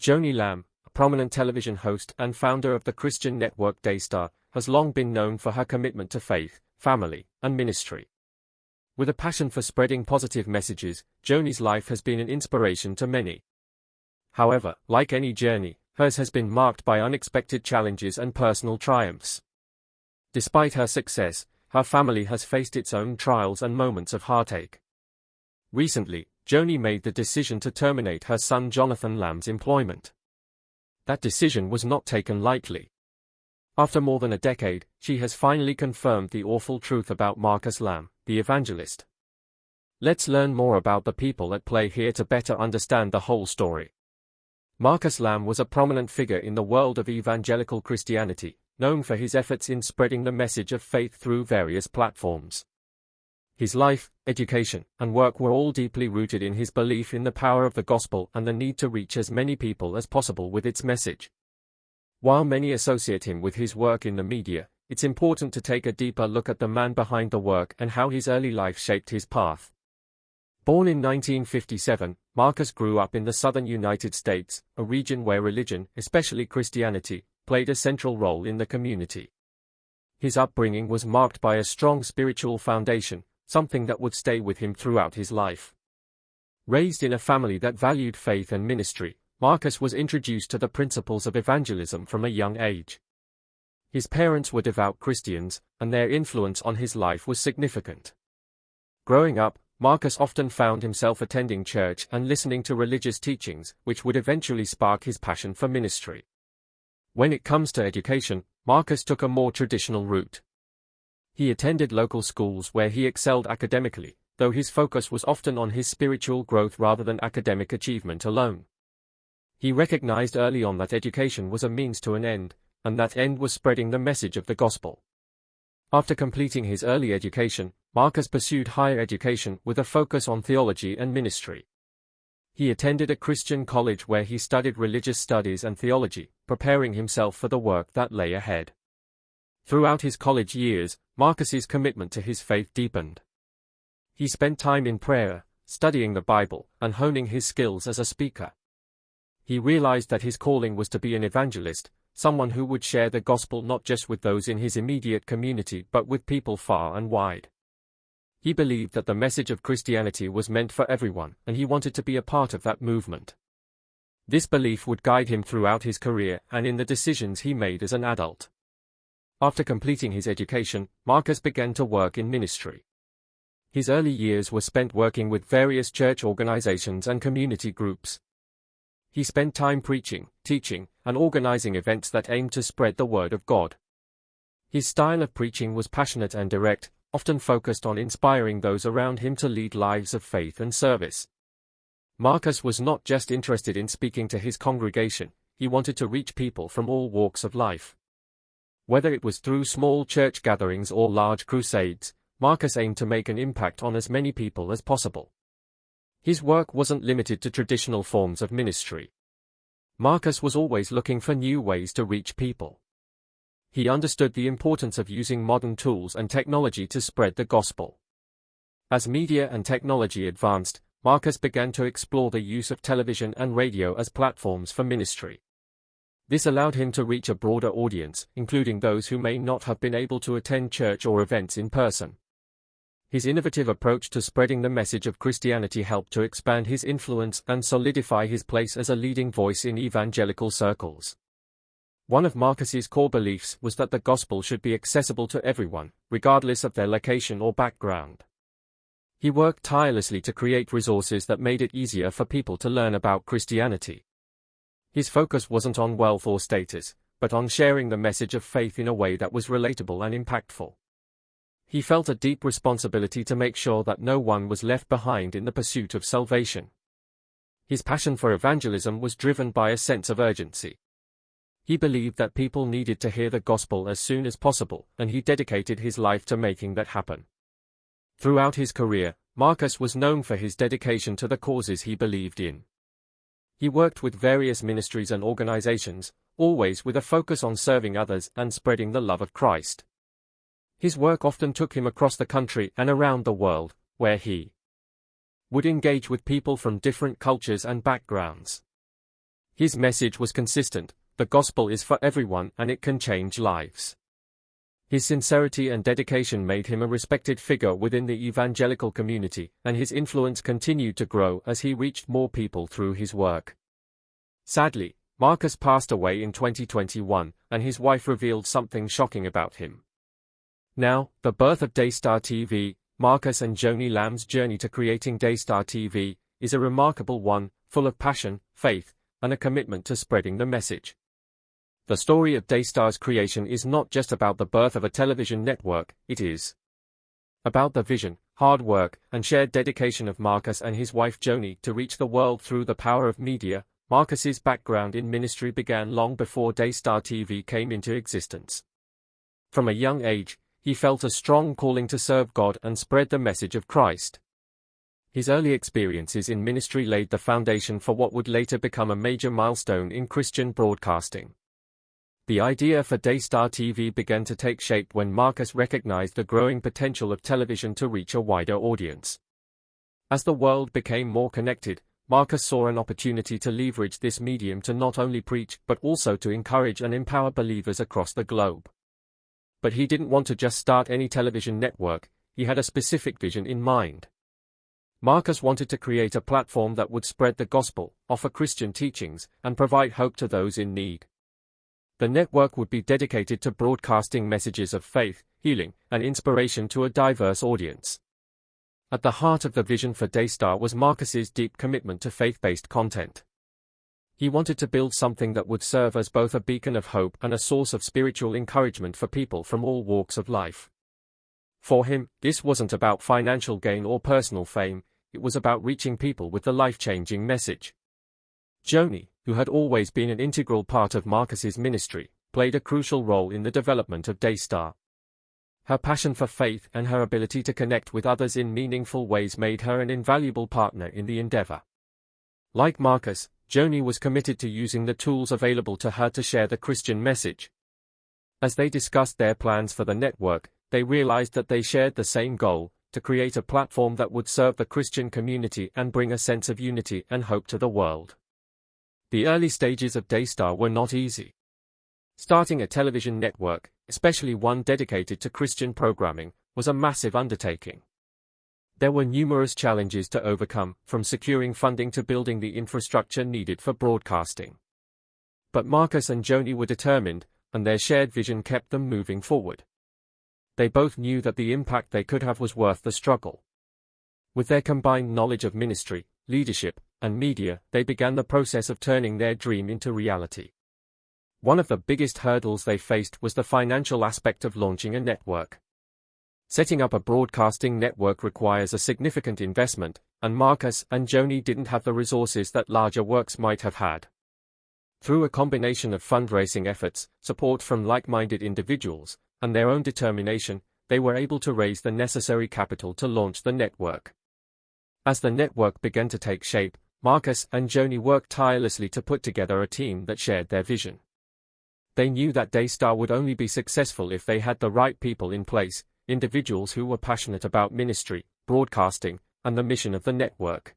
Joni Lamb, a prominent television host and founder of the Christian network Daystar, has long been known for her commitment to faith, family, and ministry. With a passion for spreading positive messages, Joni's life has been an inspiration to many. However, like any journey, hers has been marked by unexpected challenges and personal triumphs. Despite her success, her family has faced its own trials and moments of heartache. Recently, Joni made the decision to terminate her son Jonathan Lamb's employment. That decision was not taken lightly. After more than a decade, she has finally confirmed the awful truth about Marcus Lamb, the evangelist. Let's learn more about the people at play here to better understand the whole story. Marcus Lamb was a prominent figure in the world of evangelical Christianity, known for his efforts in spreading the message of faith through various platforms. His life, education, and work were all deeply rooted in his belief in the power of the gospel and the need to reach as many people as possible with its message. While many associate him with his work in the media, it's important to take a deeper look at the man behind the work and how his early life shaped his path. Born in 1957, Marcus grew up in the southern United States, a region where religion, especially Christianity, played a central role in the community. His upbringing was marked by a strong spiritual foundation, something that would stay with him throughout his life. Raised in a family that valued faith and ministry, Marcus was introduced to the principles of evangelism from a young age. His parents were devout Christians, and their influence on his life was significant. Growing up, Marcus often found himself attending church and listening to religious teachings, which would eventually spark his passion for ministry. When it comes to education, Marcus took a more traditional route. He attended local schools where he excelled academically, though his focus was often on his spiritual growth rather than academic achievement alone. He recognized early on that education was a means to an end, and that end was spreading the message of the gospel. After completing his early education, Marcus pursued higher education with a focus on theology and ministry. He attended a Christian college where he studied religious studies and theology, preparing himself for the work that lay ahead. Throughout his college years, Marcus's commitment to his faith deepened. He spent time in prayer, studying the Bible, and honing his skills as a speaker. He realized that his calling was to be an evangelist, someone who would share the gospel not just with those in his immediate community but with people far and wide. He believed that the message of Christianity was meant for everyone, and he wanted to be a part of that movement. This belief would guide him throughout his career and in the decisions he made as an adult. After completing his education, Marcus began to work in ministry. His early years were spent working with various church organizations and community groups. He spent time preaching, teaching, and organizing events that aimed to spread the word of God. His style of preaching was passionate and direct, often focused on inspiring those around him to lead lives of faith and service. Marcus was not just interested in speaking to his congregation, he wanted to reach people from all walks of life. Whether it was through small church gatherings or large crusades, Marcus aimed to make an impact on as many people as possible. His work wasn't limited to traditional forms of ministry. Marcus was always looking for new ways to reach people. He understood the importance of using modern tools and technology to spread the gospel. As media and technology advanced, Marcus began to explore the use of television and radio as platforms for ministry. This allowed him to reach a broader audience, including those who may not have been able to attend church or events in person. His innovative approach to spreading the message of Christianity helped to expand his influence and solidify his place as a leading voice in evangelical circles. One of Marcus's core beliefs was that the gospel should be accessible to everyone, regardless of their location or background. He worked tirelessly to create resources that made it easier for people to learn about Christianity. His focus wasn't on wealth or status, but on sharing the message of faith in a way that was relatable and impactful. He felt a deep responsibility to make sure that no one was left behind in the pursuit of salvation. His passion for evangelism was driven by a sense of urgency. He believed that people needed to hear the gospel as soon as possible, and he dedicated his life to making that happen. Throughout his career, Marcus was known for his dedication to the causes he believed in. He worked with various ministries and organizations, always with a focus on serving others and spreading the love of Christ. His work often took him across the country and around the world, where he would engage with people from different cultures and backgrounds. His message was consistent: the gospel is for everyone and it can change lives. His sincerity and dedication made him a respected figure within the evangelical community, and his influence continued to grow as he reached more people through his work. Sadly, Marcus passed away in 2021, and his wife revealed something shocking about him. Now, the birth of Daystar TV, Marcus and Joni Lamb's journey to creating Daystar TV, is a remarkable one, full of passion, faith, and a commitment to spreading the message. The story of Daystar's creation is not just about the birth of a television network, it is about the vision, hard work, and shared dedication of Marcus and his wife Joni to reach the world through the power of media. Marcus's background in ministry began long before Daystar TV came into existence. From a young age, he felt a strong calling to serve God and spread the message of Christ. His early experiences in ministry laid the foundation for what would later become a major milestone in Christian broadcasting. The idea for Daystar TV began to take shape when Marcus recognized the growing potential of television to reach a wider audience. As the world became more connected, Marcus saw an opportunity to leverage this medium to not only preach but also to encourage and empower believers across the globe. But he didn't want to just start any television network, he had a specific vision in mind. Marcus wanted to create a platform that would spread the gospel, offer Christian teachings, and provide hope to those in need. The network would be dedicated to broadcasting messages of faith, healing, and inspiration to a diverse audience. At the heart of the vision for Daystar was Marcus's deep commitment to faith-based content. He wanted to build something that would serve as both a beacon of hope and a source of spiritual encouragement for people from all walks of life. For him, this wasn't about financial gain or personal fame, it was about reaching people with the life-changing message. Joni, who had always been an integral part of Marcus's ministry, played a crucial role in the development of Daystar. Her passion for faith and her ability to connect with others in meaningful ways made her an invaluable partner in the endeavor. Like Marcus, Joni was committed to using the tools available to her to share the Christian message. As they discussed their plans for the network, they realized that they shared the same goal: to create a platform that would serve the Christian community and bring a sense of unity and hope to the world. The early stages of Daystar were not easy. Starting a television network, especially one dedicated to Christian programming, was a massive undertaking. There were numerous challenges to overcome, from securing funding to building the infrastructure needed for broadcasting. But Marcus and Joni were determined, and their shared vision kept them moving forward. They both knew that the impact they could have was worth the struggle. With their combined knowledge of ministry, leadership, and media, they began the process of turning their dream into reality. One of the biggest hurdles they faced was the financial aspect of launching a network. Setting up a broadcasting network requires a significant investment, and Marcus and Joni didn't have the resources that larger works might have had. Through a combination of fundraising efforts, support from like-minded individuals, and their own determination, they were able to raise the necessary capital to launch the network. As the network began to take shape, Marcus and Joni worked tirelessly to put together a team that shared their vision. They knew that Daystar would only be successful if they had the right people in place, individuals who were passionate about ministry, broadcasting, and the mission of the network.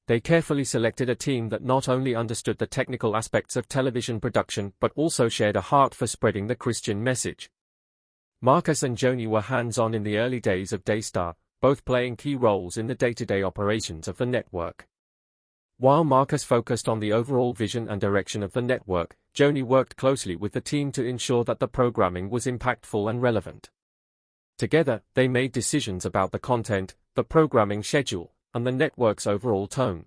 They carefully selected a team that not only understood the technical aspects of television production but also shared a heart for spreading the Christian message. Marcus and Joni were hands-on in the early days of Daystar, both playing key roles in the day-to-day operations of the network. While Marcus focused on the overall vision and direction of the network, Joni worked closely with the team to ensure that the programming was impactful and relevant. Together, they made decisions about the content, the programming schedule, and the network's overall tone.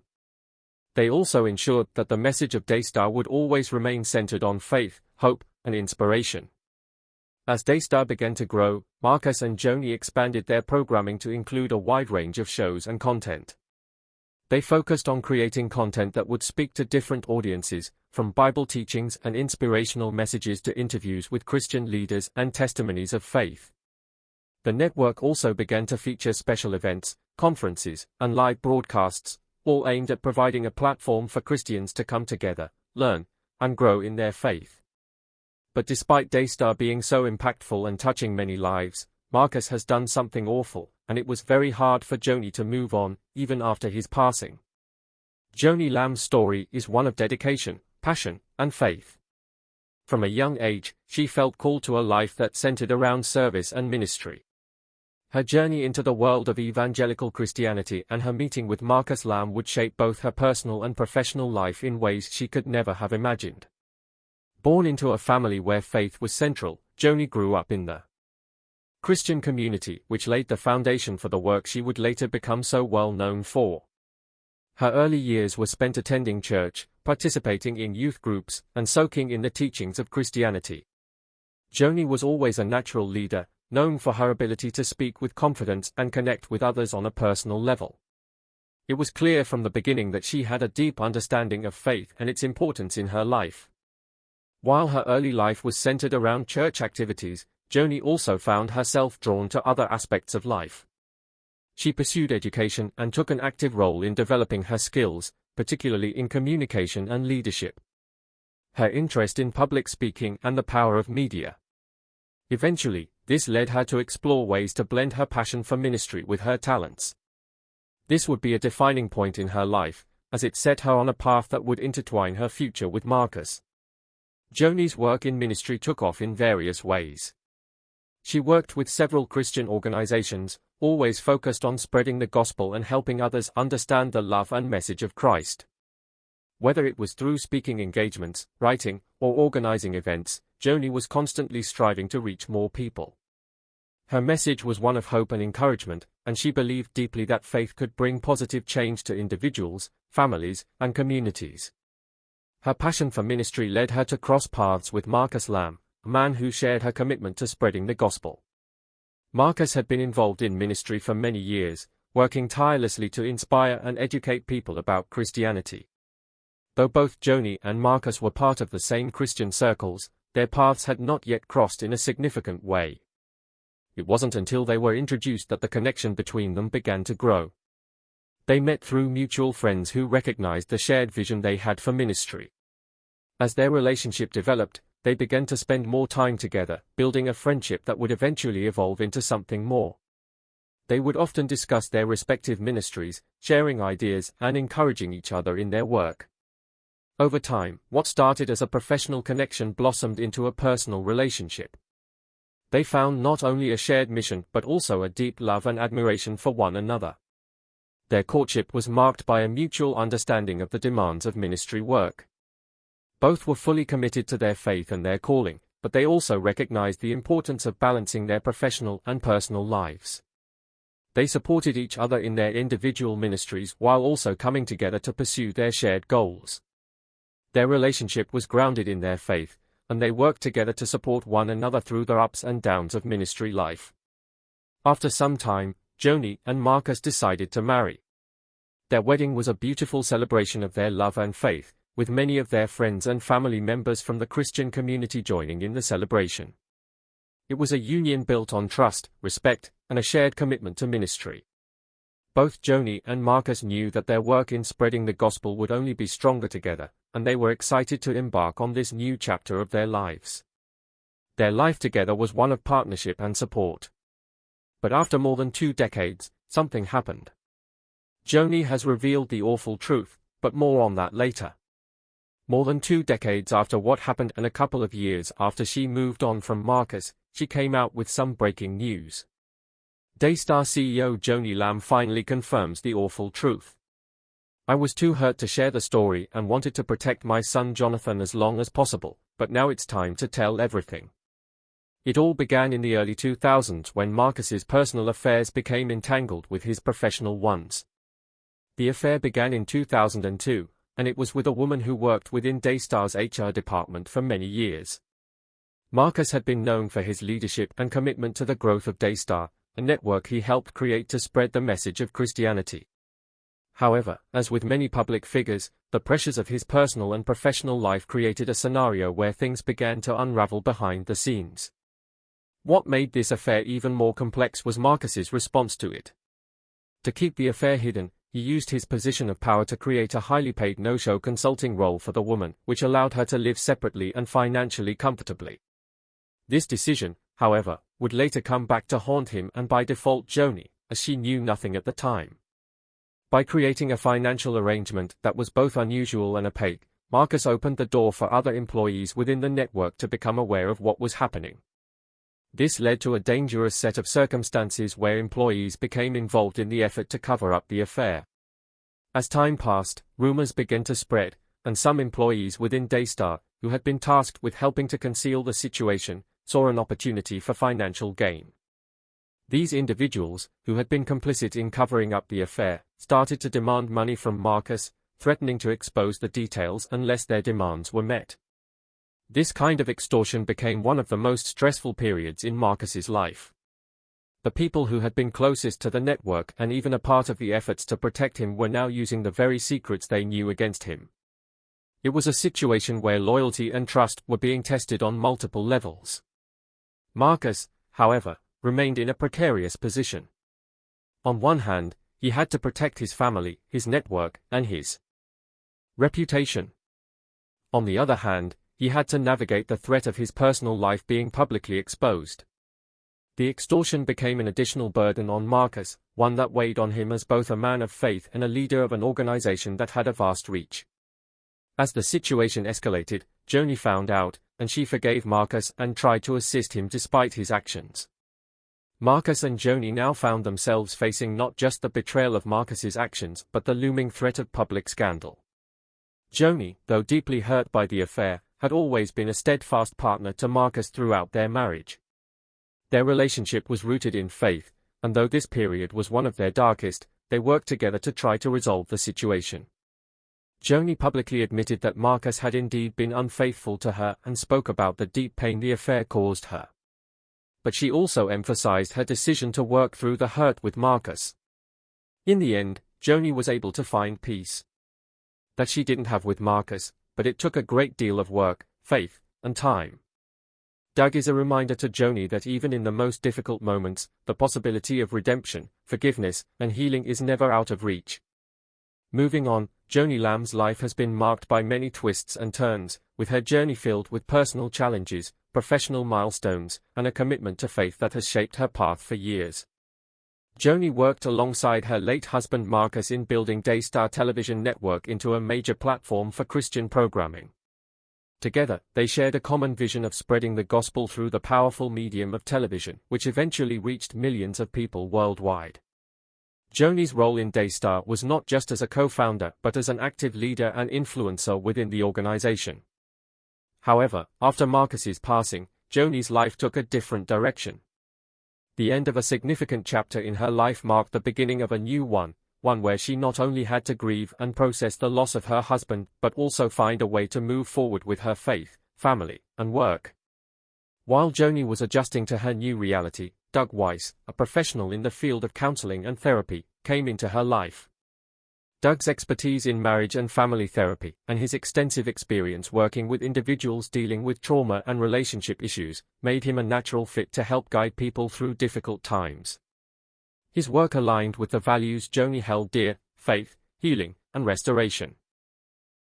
They also ensured that the message of Daystar would always remain centered on faith, hope, and inspiration. As Daystar began to grow, Marcus and Joni expanded their programming to include a wide range of shows and content. They focused on creating content that would speak to different audiences, from Bible teachings and inspirational messages to interviews with Christian leaders and testimonies of faith. The network also began to feature special events, conferences, and live broadcasts, all aimed at providing a platform for Christians to come together, learn, and grow in their faith. But despite Daystar being so impactful and touching many lives, Marcus has done something awful, and it was very hard for Joni to move on, even after his passing. Joni Lamb's story is one of dedication, passion, and faith. From a young age, she felt called to a life that centered around service and ministry. Her journey into the world of evangelical Christianity and her meeting with Marcus Lamb would shape both her personal and professional life in ways she could never have imagined. Born into a family where faith was central, Joni grew up in the Christian community, which laid the foundation for the work she would later become so well known for. Her early years were spent attending church, participating in youth groups, and soaking in the teachings of Christianity. Joni was always a natural leader, known for her ability to speak with confidence and connect with others on a personal level. It was clear from the beginning that she had a deep understanding of faith and its importance in her life. While her early life was centered around church activities, Joni also found herself drawn to other aspects of life. She pursued education and took an active role in developing her skills, particularly in communication and leadership. Her interest in public speaking and the power of media. Eventually, this led her to explore ways to blend her passion for ministry with her talents. This would be a defining point in her life, as it set her on a path that would intertwine her future with Marcus. Joni's work in ministry took off in various ways. She worked with several Christian organizations, always focused on spreading the gospel and helping others understand the love and message of Christ. Whether it was through speaking engagements, writing, or organizing events, Joni was constantly striving to reach more people. Her message was one of hope and encouragement, and she believed deeply that faith could bring positive change to individuals, families, and communities. Her passion for ministry led her to cross paths with Marcus Lamb, a man who shared her commitment to spreading the gospel. Marcus had been involved in ministry for many years, working tirelessly to inspire and educate people about Christianity. Though both Joni and Marcus were part of the same Christian circles, their paths had not yet crossed in a significant way. It wasn't until they were introduced that the connection between them began to grow. They met through mutual friends who recognized the shared vision they had for ministry. As their relationship developed, they began to spend more time together, building a friendship that would eventually evolve into something more. They would often discuss their respective ministries, sharing ideas and encouraging each other in their work. Over time, what started as a professional connection blossomed into a personal relationship. They found not only a shared mission but also a deep love and admiration for one another. Their courtship was marked by a mutual understanding of the demands of ministry work. Both were fully committed to their faith and their calling, but they also recognized the importance of balancing their professional and personal lives. They supported each other in their individual ministries while also coming together to pursue their shared goals. Their relationship was grounded in their faith, and they worked together to support one another through the ups and downs of ministry life. After some time, Joni and Marcus decided to marry. Their wedding was a beautiful celebration of their love and faith, with many of their friends and family members from the Christian community joining in the celebration. It was a union built on trust, respect, and a shared commitment to ministry. Both Joni and Marcus knew that their work in spreading the gospel would only be stronger together, and they were excited to embark on this new chapter of their lives. Their life together was one of partnership and support. But after more than 2 decades, something happened. Joni has revealed the awful truth, but more on that later. More than 2 decades after what happened and a couple of years after she moved on from Marcus, she came out with some breaking news. Daystar CEO Joni Lamb finally confirms the awful truth. "I was too hurt to share the story and wanted to protect my son Jonathan as long as possible, but now it's time to tell everything." It all began in the early 2000s when Marcus's personal affairs became entangled with his professional ones. The affair began in 2002, and it was with a woman who worked within Daystar's HR department for many years. Marcus had been known for his leadership and commitment to the growth of Daystar, a network he helped create to spread the message of Christianity. However, as with many public figures, the pressures of his personal and professional life created a scenario where things began to unravel behind the scenes. What made this affair even more complex was Marcus's response to it. To keep the affair hidden, he used his position of power to create a highly paid no-show consulting role for the woman, which allowed her to live separately and financially comfortably. This decision, however, would later come back to haunt him and by default Joni, as she knew nothing at the time. By creating a financial arrangement that was both unusual and opaque, Marcus opened the door for other employees within the network to become aware of what was happening. This led to a dangerous set of circumstances where employees became involved in the effort to cover up the affair. As time passed, rumors began to spread, and some employees within Daystar, who had been tasked with helping to conceal the situation, saw an opportunity for financial gain. These individuals, who had been complicit in covering up the affair, started to demand money from Marcus, threatening to expose the details unless their demands were met. This kind of extortion became one of the most stressful periods in Marcus's life. The people who had been closest to the network and even a part of the efforts to protect him were now using the very secrets they knew against him. It was a situation where loyalty and trust were being tested on multiple levels. Marcus, however, remained in a precarious position. On one hand, he had to protect his family, his network, and his reputation. On the other hand, he had to navigate the threat of his personal life being publicly exposed. The extortion became an additional burden on Marcus, one that weighed on him as both a man of faith and a leader of an organization that had a vast reach. As the situation escalated, Joni found out, and she forgave Marcus and tried to assist him despite his actions. Marcus and Joni now found themselves facing not just the betrayal of Marcus's actions but the looming threat of public scandal. Joni, though deeply hurt by the affair, had always been a steadfast partner to Marcus throughout their marriage. Their relationship was rooted in faith, and though this period was one of their darkest, they worked together to try to resolve the situation. Joni publicly admitted that Marcus had indeed been unfaithful to her and spoke about the deep pain the affair caused her. But she also emphasized her decision to work through the hurt with Marcus. In the end, Joni was able to find peace. That she didn't have with Marcus, but it took a great deal of work, faith, and time. Doug is a reminder to Joni that even in the most difficult moments, the possibility of redemption, forgiveness, and healing is never out of reach. Moving on, Joni Lamb's life has been marked by many twists and turns, with her journey filled with personal challenges, professional milestones, and a commitment to faith that has shaped her path for years. Joni worked alongside her late husband Marcus in building Daystar Television network into a major platform for Christian programming. Together, they shared a common vision of spreading the gospel through the powerful medium of television, which eventually reached millions of people worldwide. Joni's role in Daystar was not just as a co-founder but as an active leader and influencer within the organization. However, after Marcus's passing, Joni's life took a different direction. The end of a significant chapter in her life marked the beginning of a new one where she not only had to grieve and process the loss of her husband but also find a way to move forward with her faith, family, and work. While Joni was adjusting to her new reality, Doug Weiss, a professional in the field of counseling and therapy, came into her life. Doug's expertise in marriage and family therapy, and his extensive experience working with individuals dealing with trauma and relationship issues, made him a natural fit to help guide people through difficult times. His work aligned with the values Joni held dear: faith, healing, and restoration.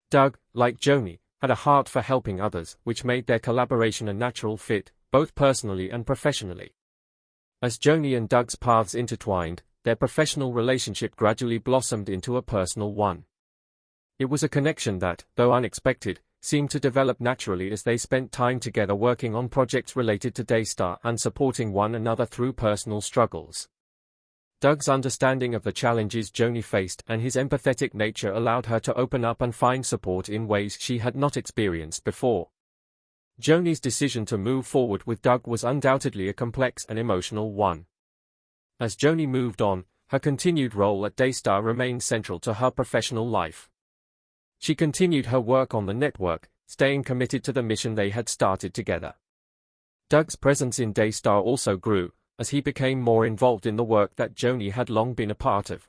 Doug, like Joni, had a heart for helping others, which made their collaboration a natural fit, both personally and professionally. As Joni and Doug's paths intertwined, their professional relationship gradually blossomed into a personal one. It was a connection that, though unexpected, seemed to develop naturally as they spent time together working on projects related to Daystar and supporting one another through personal struggles. Doug's understanding of the challenges Joni faced and his empathetic nature allowed her to open up and find support in ways she had not experienced before. Joni's decision to move forward with Doug was undoubtedly a complex and emotional one. As Joni moved on, her continued role at Daystar remained central to her professional life. She continued her work on the network, staying committed to the mission they had started together. Doug's presence in Daystar also grew, as he became more involved in the work that Joni had long been a part of.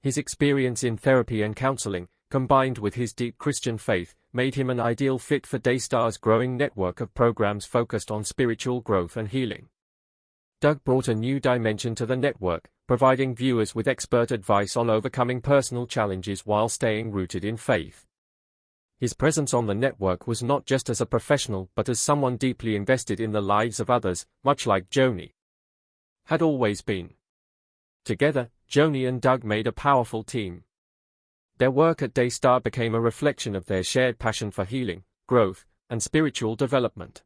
His experience in therapy and counseling, combined with his deep Christian faith, made him an ideal fit for Daystar's growing network of programs focused on spiritual growth and healing. Doug brought a new dimension to the network, providing viewers with expert advice on overcoming personal challenges while staying rooted in faith. His presence on the network was not just as a professional but as someone deeply invested in the lives of others, much like Joni had always been. Together, Joni and Doug made a powerful team. Their work at Daystar became a reflection of their shared passion for healing, growth, and spiritual development.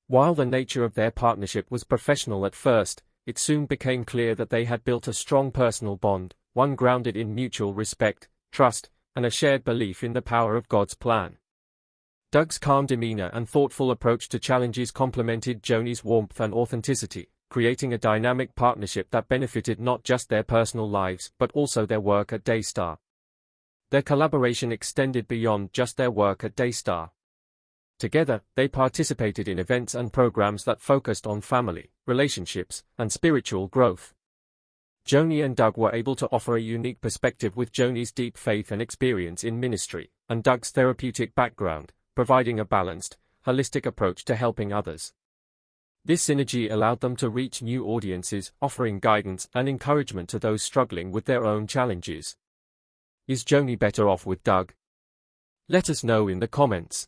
While the nature of their partnership was professional at first, it soon became clear that they had built a strong personal bond, one grounded in mutual respect, trust, and a shared belief in the power of God's plan. Doug's calm demeanor and thoughtful approach to challenges complemented Joni's warmth and authenticity, creating a dynamic partnership that benefited not just their personal lives but also their work at Daystar. Their collaboration extended beyond just their work at Daystar. Together, they participated in events and programs that focused on family, relationships, and spiritual growth. Joni and Doug were able to offer a unique perspective with Joni's deep faith and experience in ministry, and Doug's therapeutic background, providing a balanced, holistic approach to helping others. This synergy allowed them to reach new audiences, offering guidance and encouragement to those struggling with their own challenges. Is Joni better off with Doug? Let us know in the comments.